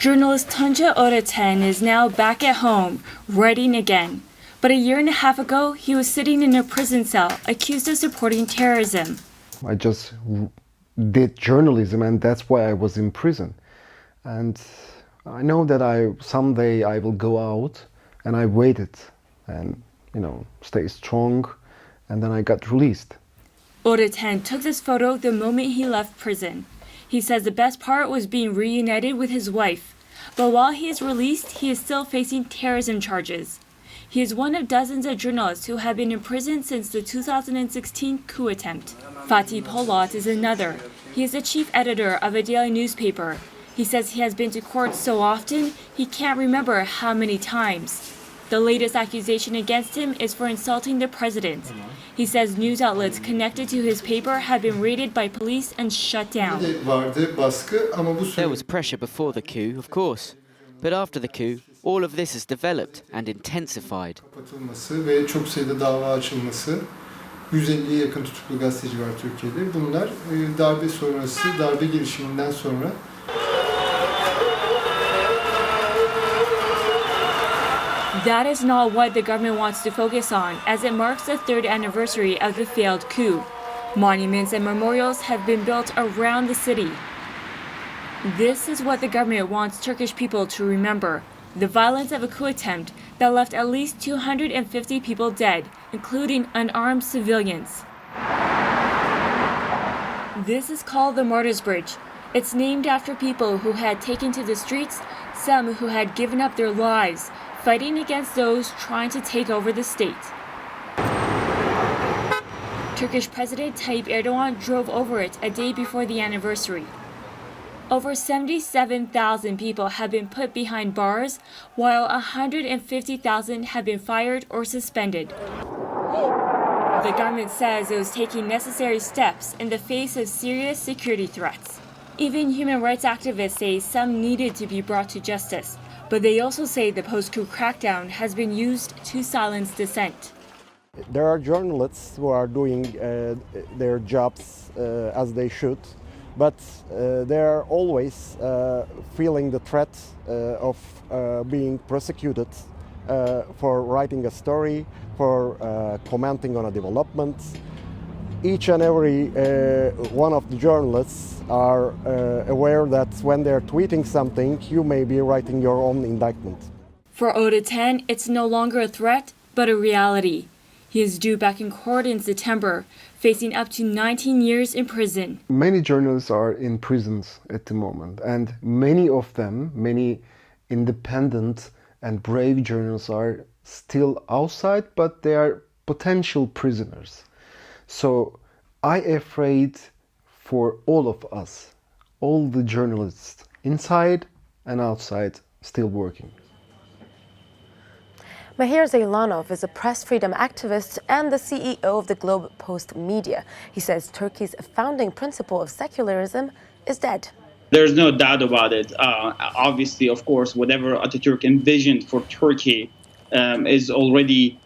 Journalist Tunca Öğreten is now back at home, writing again. But a year and a half ago, he was sitting in a prison cell, accused of supporting terrorism. I just did journalism, and that's why I was in prison. And I know that someday I will go out, and I waited and, stay strong, and then I got released. Öğreten took this photo the moment he left prison. He says the best part was being reunited with his wife. But while he is released, he is still facing terrorism charges. He is one of dozens of journalists who have been in prison since the 2016 coup attempt. Fatih Polat is another. He is the chief editor of a daily newspaper. He says he has been to court so often, he can't remember how many times. The latest accusation against him is for insulting the president. He says news outlets connected to his paper have been raided by police and shut down. There was pressure before the coup, of course. But after the coup, all of this has developed and intensified. 150'ye yakın tutuklu gazeteci var Türkiye'de. Bunlar darbe sonrası, darbe girişiminden sonra. That is not what the government wants to focus on, as it marks the third anniversary of the failed coup. Monuments and memorials have been built around the city. This is what the government wants Turkish people to remember: the violence of a coup attempt that left at least 250 people dead, including unarmed civilians. This is called the Martyrs Bridge. It's named after people who had taken to the streets, some who had given up their lives, fighting against those trying to take over the state. Turkish President Tayyip Erdogan drove over it a day before the anniversary. Over 77,000 people have been put behind bars, while 150,000 have been fired or suspended. The government says it was taking necessary steps in the face of serious security threats. Even human rights activists say some needed to be brought to justice, but they also say the post-coup crackdown has been used to silence dissent. There are journalists who are doing their jobs as they should, but they are always feeling the threat of being prosecuted for writing a story, for commenting on a development. Each and every one of the journalists are aware that when they're tweeting something, you may be writing your own indictment. For Öğreten, it's no longer a threat, but a reality. He is due back in court in September, facing up to 19 years in prison. Many journalists are in prisons at the moment, and many of them, many independent and brave journalists are still outside, but they are potential prisoners. So I'm afraid for all of us, all the journalists inside and outside still working. Mahir Zeynalov is a press freedom activist and the CEO of the Globe Post Media. He says Turkey's founding principle of secularism is dead. There's no doubt about it. Obviously, of course, whatever Atatürk envisioned for Turkey is already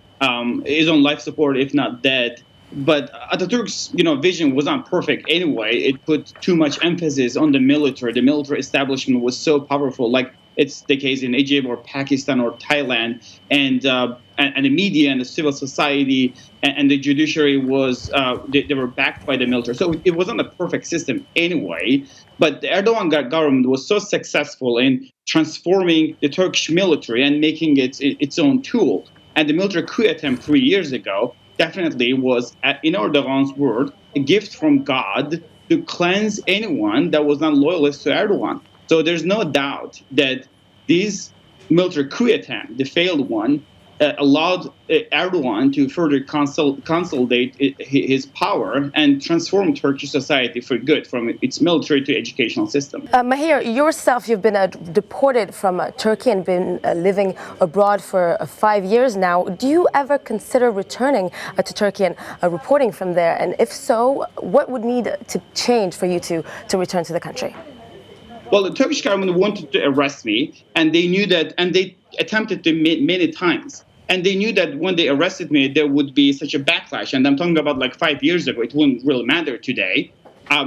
is on life support, if not dead. But Atatürk's vision was not perfect anyway. It put too much emphasis on the military. The military establishment was so powerful, like it's the case in Egypt or Pakistan or Thailand, and the media and the civil society and the judiciary was they were backed by the military. So it wasn't a perfect system anyway. But the Erdogan government was so successful in transforming the Turkish military and making it its own tool. And the military coup attempt 3 years ago definitely was, in Erdogan's word, a gift from God to cleanse anyone that was not loyalist to Erdogan. So there's no doubt that this military coup attempt, the failed one, allowed Erdogan to further consolidate his power and transform Turkish society for good, from its military to educational system. Mahir, yourself, you've been deported from Turkey and been living abroad for 5 years now. Do you ever consider returning to Turkey and reporting from there? And if so, what would need to change for you to return to the country? Well, the Turkish government wanted to arrest me, and they knew that, and they attempted to many times. And they knew that when they arrested me, there would be such a backlash. And I'm talking about like 5 years ago. It wouldn't really matter today.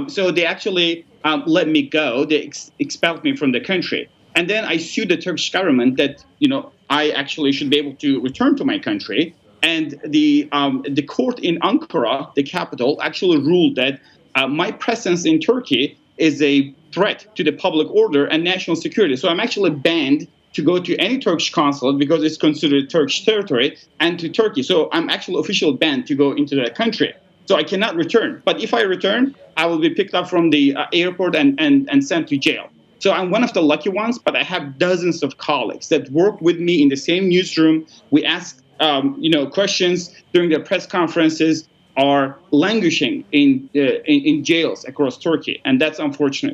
So they actually let me go. They expelled me from the country. And then I sued the Turkish government that, I actually should be able to return to my country. And the court in Ankara, the capital, actually ruled that my presence in Turkey is a threat to the public order and national security. So I'm actually banned to go to any Turkish consulate because it's considered Turkish territory and to Turkey. So I'm actually officially banned to go into that country. So I cannot return. But if I return, I will be picked up from the airport and sent to jail. So I'm one of the lucky ones, but I have dozens of colleagues that work with me in the same newsroom. We ask questions during their press conferences, are languishing in jails across Turkey, and that's unfortunate.